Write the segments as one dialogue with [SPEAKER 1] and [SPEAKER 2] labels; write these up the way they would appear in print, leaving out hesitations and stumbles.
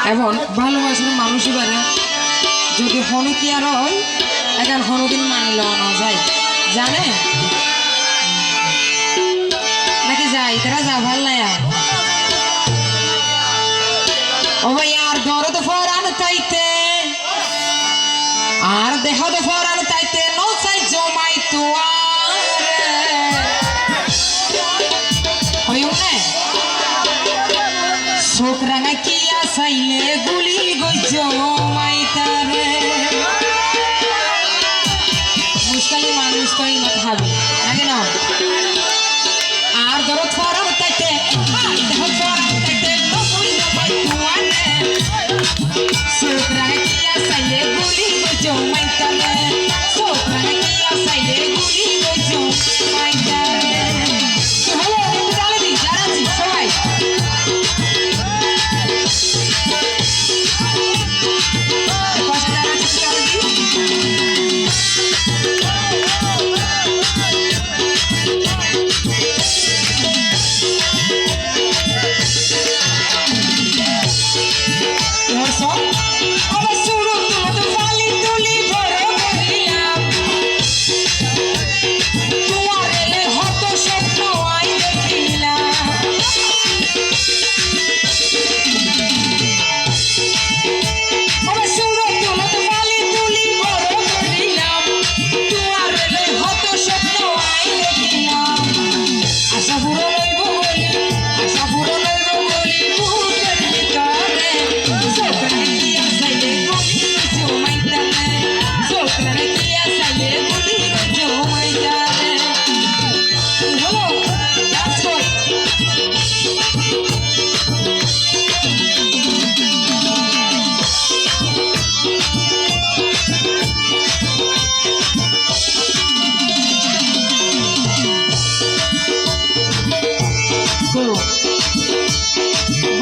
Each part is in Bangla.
[SPEAKER 1] এখন ভালোবাসার মানুষ এবারে যদি হনকি আর হয় এখন হনদিন মানি লওয়া না যায় জানে নাকি যাই তারা যা ভাল নাই ও ভাই আর দরদ ফরান তাইতে আর দেহ দে ফরান তাইতে নো চাই জমাই তোয়া হইউনে ছোকরাঙা কি আসাইলে গুলি গই জমাই তারে মুশকিল মানুষ তো এই মত হবে নাকি না আর দরদ ফরান তাইতে আর দেহ ফরান তাইতে নো চাই জমাই তোয়া ছোকরাঙা কি আসাইলে গুলি গই জমাই তারে ছোকরাঙা কি আসাইলে গুলি গই জমাই তারে হ্যালো একটু ডালে দিন জানাচ্ছি সবাই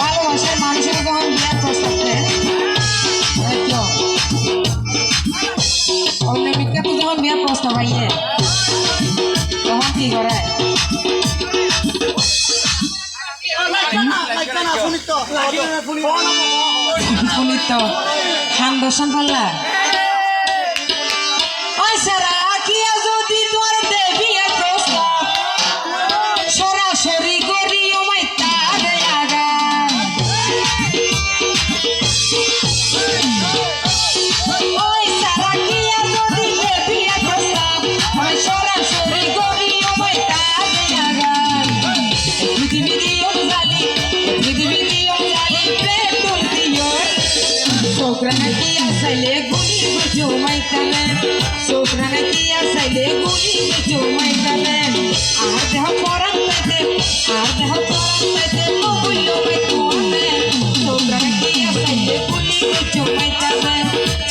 [SPEAKER 1] ভালোবাসার মানুষের যখন বিয়ার প্রস্তাব দেয় অন্য বিজ্ঞাপন যখন বিয়ার প্রস্তাব আইয়ে তখন কি করে শুনিত খান দর্শন পাল্লা ওই সারা কি যদি তোর দেবী প্রস্তাব সরাসরি করি আমায় তারে আগা ওই সারা কি যদি দেবী প্রস্তাব আমি সরাসরি করি আমায় তারে আগা পৃথিবী দিও জালি প্রেম তুল দিও ছোকরাঙা কি আসাইলে গুলি গুজো মাইতালে ছোকরাঙা কি আসাইলে গুলি গুজো মাইতালে আর দেহ পরান পাইতে মগুল্য মাইতুলে ছোকরাঙা কি আসাইলে গুলি গুজো মাইতালে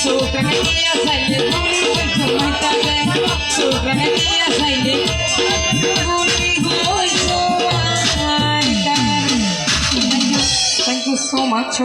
[SPEAKER 1] ছোকরাঙা কি আসাইলে গুলি গুজো মাইতালে ছোকরাঙা কি আসাইলে গুলি গুজো মাইতালে Thank you so much.